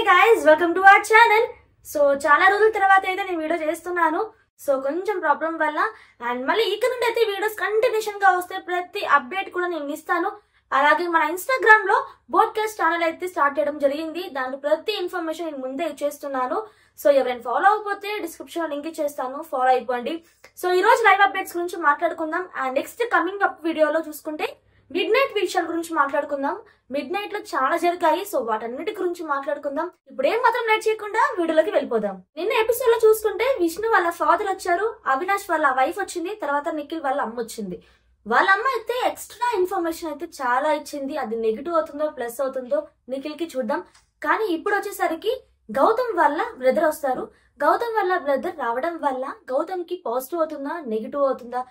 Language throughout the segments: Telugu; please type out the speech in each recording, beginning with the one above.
guys, welcome to our channel. So చాలా రోజుల తర్వాత అయితే నేను వీడియో చేస్తున్నాను. సో కొంచెం ప్రాబ్లం వల్ల అండ్ మళ్ళీ ఇక్కడ నుండి అయితే వీడియోస్ కంటిన్యూషన్ గా వస్తే ప్రతి అప్డేట్ కూడా నేను ఇస్తాను. అలాగే మన ఇన్స్టాగ్రామ్ లో పోడ్కాస్ట్ ఛానల్ అయితే స్టార్ట్ చేయడం జరిగింది. దాంట్లో ప్రతి ఇన్ఫర్మేషన్ నేను ముందే ఇచ్చేస్తున్నాను. సో ఎవరైనా ఫాలో అవ్వకపోతే డిస్క్రిప్షన్ లో లింక్ ఇచ్చేస్తాను, ఫాలో అయిపోండి. సో ఈ రోజు లైవ్ అప్డేట్స్ గురించి మాట్లాడుకుందాం. అండ్ నెక్స్ట్ కమింగ్ అప్ వీడియోలో చూసుకుంటే మిడ్ నైట్ విషయాల గురించి మాట్లాడుకుందాం. మిడ్ నైట్ లో చాలా జరిగాయి, సో వాటన్నిటి గురించి మాట్లాడుకుందాం. ఇప్పుడు ఏం మాత్రం లేట్ చేయకుండా వీడియోలోకి వెళ్ళిపోదాం. నిన్న ఎపిసోడ్ లో చూసుకుంటే విష్ణు వాళ్ళ ఫాదర్ వచ్చారు, అవినాష్ వాళ్ళ వైఫ్ వచ్చింది, తర్వాత నిఖిల్ వాళ్ళ అమ్మ వచ్చింది. వాళ్ళ అమ్మ అయితే ఎక్స్ట్రా ఇన్ఫర్మేషన్ అయితే చాలా ఇచ్చింది. అది నెగిటివ్ అవుతుందో ప్లస్ అవుతుందో నిఖిల్ కి చూద్దాం. కానీ ఇప్పుడు వచ్చేసరికి గౌతమ్ వాళ్ళ బ్రదర్ వస్తారు. గౌతమ్ వాళ్ళ బ్రదర్ రావడం వల్ల గౌతమ్ కి పాజిటివ్ అవుతుందా నెగిటివ్ అవుతుందా?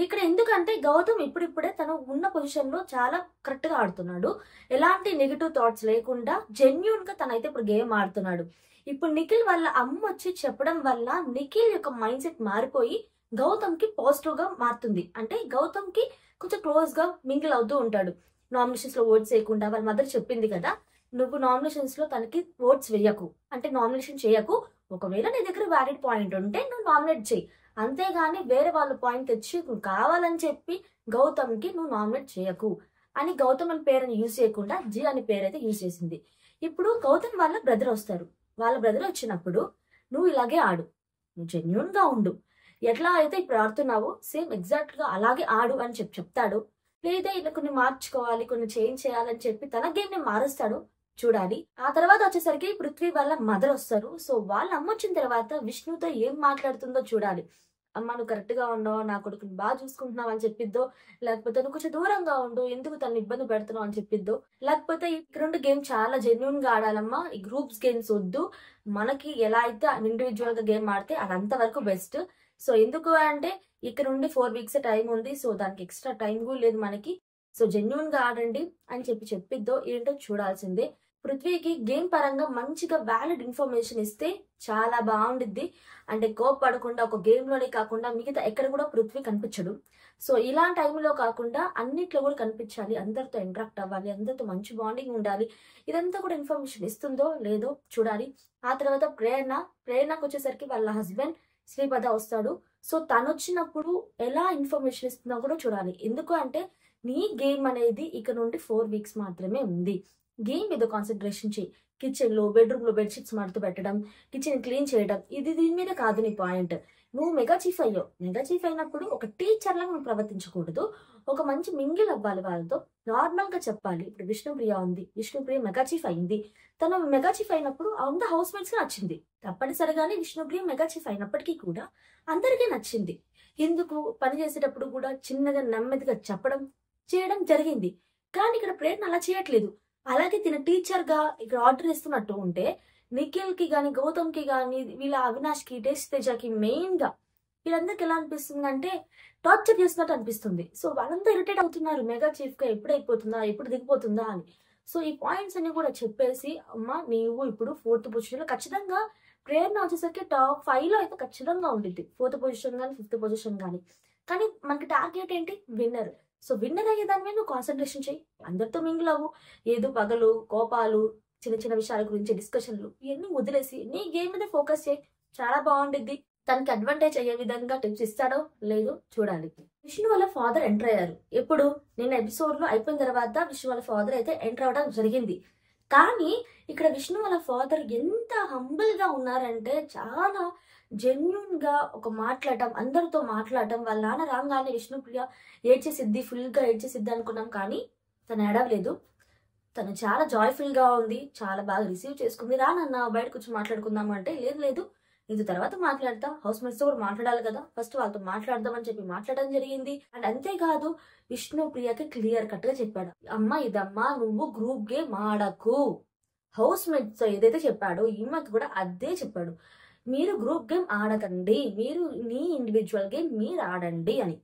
ఇక్కడ ఎందుకంటే గౌతమ్ ఇప్పుడిప్పుడే తను ఉన్న పొజిషన్ లో చాలా కరెక్ట్ గా ఆడుతున్నాడు. ఎలాంటి నెగిటివ్ థాట్స్ లేకుండా జెన్యూన్ గా తనైతే ఇప్పుడు గేమ్ ఆడుతున్నాడు. ఇప్పుడు నిఖిల్ వాళ్ళ అమ్మ వచ్చి చెప్పడం వల్ల నిఖిల్ యొక్క మైండ్ సెట్ మారిపోయి గౌతమ్ కి పాజిటివ్ గా మారుతుంది. అంటే గౌతమ్ కి కొంచెం క్లోజ్ గా మింగిల్ అవుతూ ఉంటాడు. నామినేషన్స్ లో ఓట్స్ వేయకుండా వాళ్ళ మదర్ చెప్పింది కదా, నువ్వు నామినేషన్స్ లో తనకి ఓట్స్ వేయకు, అంటే నామినేషన్ చేయకు. ఒకవేళ నీ దగ్గర వ్యాలిడ్ పాయింట్ ఉంటే నువ్వు నామినేట్ చేయి, అంతేగాని వేరే వాళ్ళ పాయింట్ తెచ్చి నువ్వు కావాలని చెప్పి గౌతమ్ కి నువ్వు నామినేట్ చేయకు అని గౌతమ్ అని పేరుని యూజ్ చేయకుండా జీ అని పేరు అయితే యూజ్ చేసింది. ఇప్పుడు గౌతమ్ వాళ్ళ బ్రదర్ వస్తారు. వాళ్ళ బ్రదర్ వచ్చినప్పుడు నువ్వు ఇలాగే ఆడు, నువ్వు జెన్యూన్ గా ఉండు, ఎట్లా అయితే ఇప్పుడు ఆడుతున్నావో సేమ్ ఎగ్జాక్ట్ గా అలాగే ఆడు అని చెప్తాడు. లేదా ఇలా కొన్ని మార్చుకోవాలి, కొన్ని చేంజ్ చేయాలని చెప్పి తన గేమ్ ని మారుస్తాడు. చూడాలి. ఆ తర్వాత వచ్చేసరికి పృథ్వీ వాళ్ళ మదర్ వస్తారు. సో వాళ్ళ అమ్మ వచ్చిన తర్వాత విష్ణుతో ఏం మాట్లాడుతుందో చూడాలి. అమ్మ నువ్వు కరెక్ట్ గా ఉండవు, నా కొడుకుని బాగా చూసుకుంటున్నావు అని చెప్పిద్దో, లేకపోతే నువ్వు కొంచెం దూరంగా ఉండు, ఎందుకు తను ఇబ్బంది పెడుతున్నావు అని చెప్పిద్దో, లేకపోతే ఇక్కడ ఉండే గేమ్ చాలా జెన్యూన్ గా ఆడాలమ్మా, ఈ గ్రూప్స్ గేమ్స్ వద్దు, మనకి ఎలా అయితే ఇండివిజువల్ గా గేమ్ ఆడితే అది అంతవరకు బెస్ట్. సో ఎందుకు అంటే ఇక్కడ నుండి 4 weeks టైం ఉంది. సో దానికి ఎక్స్ట్రా టైం కూడా లేదు మనకి. సో జెన్యూన్ గా ఆడండి అని చెప్పిద్దో ఏంటో చూడాల్సిందే. పృథ్వీకి గేమ్ పరంగా మంచిగా వ్యాలిడ్ ఇన్ఫర్మేషన్ ఇస్తే చాలా బాగుండిద్ది. అంటే కోప్పడకుండా ఒక గేమ్ లోనే కాకుండా మిగతా ఎక్కడ కూడా పృథ్వీ కనిపించడు. సో ఇలాంటి టైంలో కాకుండా అన్నిట్లో కూడా కనిపించాలి, అందరితో ఇంటరాక్ట్ అవ్వాలి, అందరితో మంచి బాండింగ్ ఉండాలి. ఇదంతా కూడా ఇన్ఫర్మేషన్ ఇస్తుందో లేదో చూడాలి. ఆ తర్వాత ప్రేరణకు వచ్చేసరికి వాళ్ళ హస్బెండ్ శ్రీపద వస్తాడు. సో తను వచ్చినప్పుడు ఎలా ఇన్ఫర్మేషన్ ఇస్తుందో కూడా చూడాలి. ఎందుకు అంటే నీ గేమ్ అనేది ఇక నుండి 4 weeks మాత్రమే ఉంది. గేమ్ మీద కాన్సన్ట్రేషన్ చేయి. కిచెన్ లో బెడ్రూమ్ లో బెడ్షీట్స్ మడత పెట్టడం, కిచెన్ క్లీన్ చేయడం, దీని మీద కాదు నీ పాయింట్. నువ్వు మెగా చీఫ్ అయ్యావు. మెగా చీఫ్ అయినప్పుడు ఒక టీచర్ లాగా నువ్వు ప్రవర్తించకూడదు. ఒక మంచి మింగిల్ అవ్వాలి, వాళ్ళతో నార్మల్ గా చెప్పాలి. ఇప్పుడు విష్ణుప్రియ ఉంది, విష్ణుప్రియ మెగా చీఫ్ అయింది. తను మెగా చీఫ్ అయినప్పుడు అందరు హౌస్ మేట్స్ కి నచ్చింది. తప్పనిసరిగానే విష్ణుప్రియ మెగా చీఫ్ అయినప్పటికీ కూడా అందరికీ నచ్చింది. ఎందుకు పని చేసేటప్పుడు కూడా చిన్నగా నెమ్మదిగా చెప్పడం చేయడం జరిగింది. కానీ ఇక్కడ ప్రేరణ అలా చేయట్లేదు. అలాగే తిన టీచర్ గా ఇక్కడ ఆర్డర్ ఇస్తున్నట్టు ఉంటే నిఖిల్ కి గాని గౌతమ్ కి గాని వీళ్ళ అవినాష్ కి టేస్ట్ తేజకి మెయిన్ గా వీళ్ళందరికి ఎలా అనిపిస్తుంది అంటే టార్చర్ చేస్తున్నట్టు అనిపిస్తుంది. సో వాళ్ళంతా ఇరిటేట్ అవుతున్నారు, మెగా చీఫ్ గా ఎప్పుడు అయిపోతుందా, ఎప్పుడు దిగిపోతుందా అని. సో ఈ పాయింట్స్ అన్ని కూడా చెప్పేసి అమ్మ నీవు ఇప్పుడు 4th పొజిషన్ లో ఖచ్చితంగా ప్రేరణ వచ్చేసరికి టాప్ 5 లో అయితే ఖచ్చితంగా ఉండిద్ది. 4th పొజిషన్ కానీ 5th పొజిషన్ కానీ. కానీ మనకి టార్గెట్ ఏంటి? విన్నర్. సో విన్నర్ అయ్యే దాని మీద నువ్వు కాన్సన్ట్రేషన్ చేయి, అందరితో మింగిల్ అవ్వు. ఏదో పగలు కోపాలు చిన్న చిన్న విషయాల గురించి డిస్కషన్లు ఇవన్నీ వదిలేసి నీ గేమ్ మీద ఫోకస్ చేయి, చాలా బాగుండిద్ది. తనకి అడ్వాంటేజ్ అయ్యే విధంగా టిప్స్ ఇస్తాడో లేదో చూడాలి. విష్ణు వాళ్ళ ఫాదర్ ఎంటర్ అయ్యారు. ఎప్పుడు నిన్న ఎపిసోడ్ లో అయిపోయిన తర్వాత విష్ణు వాళ్ళ ఫాదర్ అయితే ఎంటర్ అవడం జరిగింది. కానీ ఇక్కడ విష్ణు వాళ్ళ ఫాదర్ ఎంత హంబుల్ గా ఉన్నారంటే చాలా జెన్యూన్ గా ఒక మాట్లాడటం, అందరితో మాట్లాడటం. వాళ్ళ నాన్న రాగానే విష్ణుప్రియ ఏడ్చేసిద్ది, ఫుల్ గా ఏడ్చేసిద్ది అనుకున్నాం, కానీ తను ఏడవలేదు. తను చాలా జాయ్ఫుల్ గా ఉంది, చాలా బాగా రిసీవ్ చేసుకుంది. రానన్న బయటకు వచ్చి మాట్లాడుకుందాం అంటే లేదు ఇది తర్వాత మాట్లాడతా, హౌస్ మేట్స్ తో కూడా మాట్లాడాలి కదా, ఫస్ట్ వాళ్ళతో మాట్లాడదామని చెప్పి మాట్లాడడం జరిగింది. అండ్ అంతేకాదు విష్ణుప్రియకి క్లియర్ కట్ గా చెప్పాడు, అమ్మా ఇదమ్మా నువ్వు గ్రూప్ గేమ్ ఆడకు. హౌస్ మేట్స్ తో ఏదైతే చెప్పాడో ఈమెకి కూడా అదే చెప్పాడు, మీరు గ్రూప్ గేమ్ ఆడకండి, మీరు నీ ఇండివిజువల్ గేమ్ మీరు ఆడండి అని.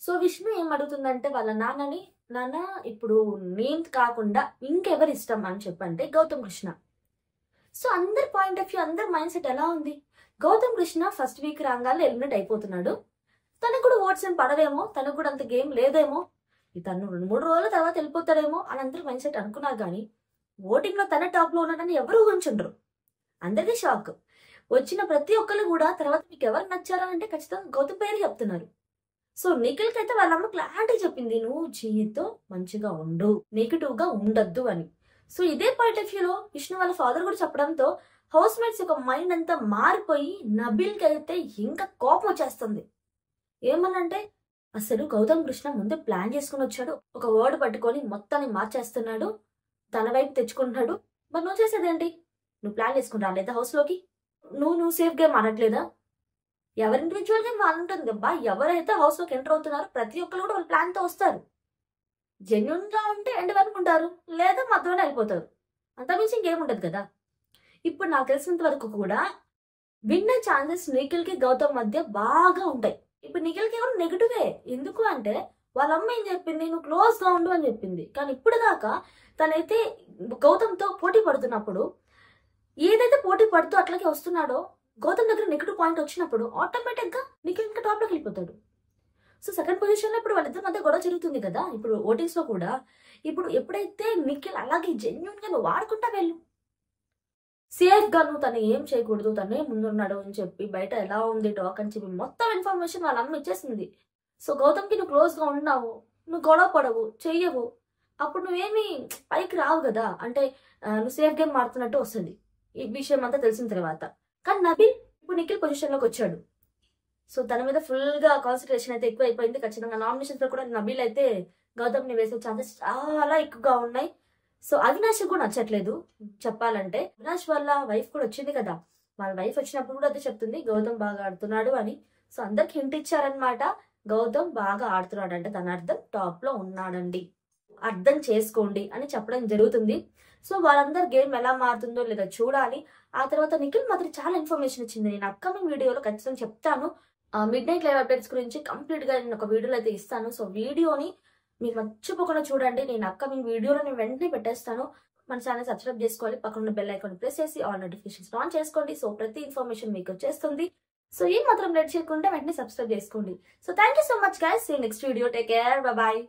సో విష్ణు ఏం అడుగుతుందంటే వాళ్ళ నాన్నని, నాన్న ఇప్పుడు నేను కాకుండా ఇంకెవరు ఇష్టం అని చెప్పంటే గౌతమ్ కృష్ణ. సో అందరి పాయింట్ ఆఫ్ వ్యూ, అందరి మైండ్ సెట్ ఎలా ఉంది? గౌతమ్ కృష్ణ ఫస్ట్ వీక్ రాగానే ఎలిమినేట్ అయిపోతున్నాడు. తనకు కూడా ఓట్స్ ఏం పడవేమో, తనకు కూడా అంత గేమ్ లేదేమో, తను 2-3 రోజుల తర్వాత వెళ్ళిపోతాడేమో అని అందరూ మైండ్ సెట్ అనుకున్నారు. కానీ ఓటింగ్ లో తన టాప్ లో ఉన్నాడని ఎవరు ఊహించుండ్రు. అందరికీ షాక్. వచ్చిన ప్రతి ఒక్కరు కూడా తర్వాత మీకు ఎవరు నచ్చారా అంటే ఖచ్చితంగా గౌతమ్ పేరు చెప్తున్నారు. సో నిఖిల్కి అయితే వాళ్ళ అమ్మ క్లారిటీ చెప్పింది, నువ్వు జీతో మంచిగా ఉండు, నెగిటివ్ గా ఉండద్దు అని. సో ఇదే పాయింట్ ఆఫ్ వ్యూలో విష్ణు వాళ్ళ ఫాదర్ కూడా చెప్పడంతో హౌస్ మేట్స్ యొక్క మైండ్ అంతా మారిపోయి నబిల్కి అయితే ఇంకా కోపం వచ్చేస్తుంది. ఏమనంటే అసలు గౌతమ్ కృష్ణ ముందే ప్లాన్ చేసుకుని వచ్చాడు, ఒక వర్డ్ పట్టుకొని మొత్తాన్ని మార్చేస్తున్నాడు, తన వైపు తెచ్చుకుంటున్నాడు. మరి నువ్వు చేసేదేంటి? నువ్వు ప్లాన్ చేసుకుని రాలేదా హౌస్ లోకి? నువ్వు సేఫ్ గేమ్ ఆడట్లేదా? ఎవరి ఇండివిజువల్ గేమ్ వాళ్ళు ఉంటుంది అబ్బా. ఎవరైతే హౌస్ లోకి ఎంటర్ అవుతున్నారో ప్రతి ఒక్కరు కూడా వాళ్ళ ప్లాన్ తో వస్తారు. జెన్యున్ గా ఉంటే ఎండ్ వరకు ఉంటారు, లేదా మధ్యలోనే వెళ్ళిపోతారు. అంతమించి ఇంకేముంటది కదా. ఇప్పుడు నాకు తెలిసినంత వరకు కూడా విన్న ఛాన్సెస్ నిఖిల్ కి గౌతమ్ మధ్య బాగా ఉంటాయి. ఇప్పుడు నిఖిల్ కి కూడా నెగిటివే. ఎందుకు అంటే వాళ్ళ అమ్మ ఏం చెప్పింది, నువ్వు క్లోజ్ గా ఉండు అని చెప్పింది. కానీ ఇప్పుడు దాకా తనైతే గౌతమ్ తో పోటీ పడుతున్నప్పుడు ఏదైతే పోటీ పడుతూ అట్లాగే వస్తున్నాడో గౌతమ్ దగ్గర నెగిటివ్ పాయింట్ వచ్చినప్పుడు ఆటోమేటిక్ గా నిఖిల్ ఇంకా టాప్ లోకి వెళ్ళిపోతాడు. సో సెకండ్ పొజిషన్ లో ఇప్పుడు వాళ్ళిద్దరి మధ్య గొడవ జరుగుతుంది కదా ఇప్పుడు ఓటింగ్స్ లో కూడా. ఇప్పుడు ఎప్పుడైతే నిఖిల్ అలాగే జెన్యున్ గా నువ్వు వాడుకుంటా వెళ్ళు, సేఫ్ గా నువ్వు తను ఏం చేయకూడదు, తనే ముందున్నాడు అని చెప్పి బయట ఎలా ఉంది టాక్ అని చెప్పి మొత్తం ఇన్ఫర్మేషన్ వాళ్ళ అమ్మ ఇచ్చేసింది. సో గౌతమ్ కి నువ్వు క్లోజ్ గా ఉన్నావు, నువ్వు గొడవ పడవు, చెయ్యవు, అప్పుడు నువ్వేమి పైకి రావు కదా. అంటే నువ్వు సేఫ్ గేమ్ ఆడుతున్నట్టు వస్తుంది ఈ విషయం అంతా తెలిసిన తర్వాత. కానీ నబిల్ ఇప్పుడు నిఖిల్ పొజిషన్ లోకి వచ్చాడు. సో తన మీద ఫుల్ గా కాన్సన్ట్రేషన్ అయితే ఎక్కువ అయిపోయింది. ఖచ్చితంగా నామినేషన్స్ లో కూడా నబిల్ అయితే గౌతమ్ ని వేసే ఛాన్సెస్ చాలా ఎక్కువగా ఉన్నాయి. సో అవినాష్ కూడా నచ్చట్లేదు చెప్పాలంటే. అవినాష్ వాళ్ళ వైఫ్ కూడా వచ్చింది కదా, వాళ్ళ వైఫ్ వచ్చినప్పుడు కూడా అదే చెప్తుంది గౌతమ్ బాగా ఆడుతున్నాడు అని. సో అందరికి హింట్ ఇచ్చారనమాట, గౌతమ్ బాగా ఆడుతున్నాడు అంటే దాని అర్థం టాప్ లో ఉన్నాడండి, అర్థం చేసుకోండి అని చెప్పడం జరుగుతుంది. సో వాళ్ళందరు గేమ్ ఎలా మారుతుందో లేదా చూడాలి. ఆ తర్వాత నిఖిల్ మాత్రం చాలా ఇన్ఫర్మేషన్ ఇచ్చింది, నేను అప్కమింగ్ వీడియోలో ఖచ్చితంగా చెప్తాను. మిడ్ నైట్ లైవ్ అప్డేట్స్ గురించి కంప్లీట్ గా నేను ఒక వీడియోలో అయితే ఇస్తాను. సో వీడియోని మీరు మర్చిపోకుండా చూడండి. నేను అప్కమింగ్ వీడియోలో నేను వెంటనే పెట్టేస్తాను. మన ఛానల్ సబ్స్క్రైబ్ చేసుకోవాలి, పక్కన బెల్ ఐకాన్ ప్రెస్ చేసి ఆల్ నోటిఫికేషన్స్ ఆన్ చేసుకోండి. సో ప్రతి ఇన్ఫర్మేషన్ మీకు వచ్చేస్తుంది. సో ఏం మాత్రం లేట్ చేయకుండా వెంటనే సబ్స్క్రైబ్ చేసుకోండి. So thank you so much guys, see next video, take care, bye bye.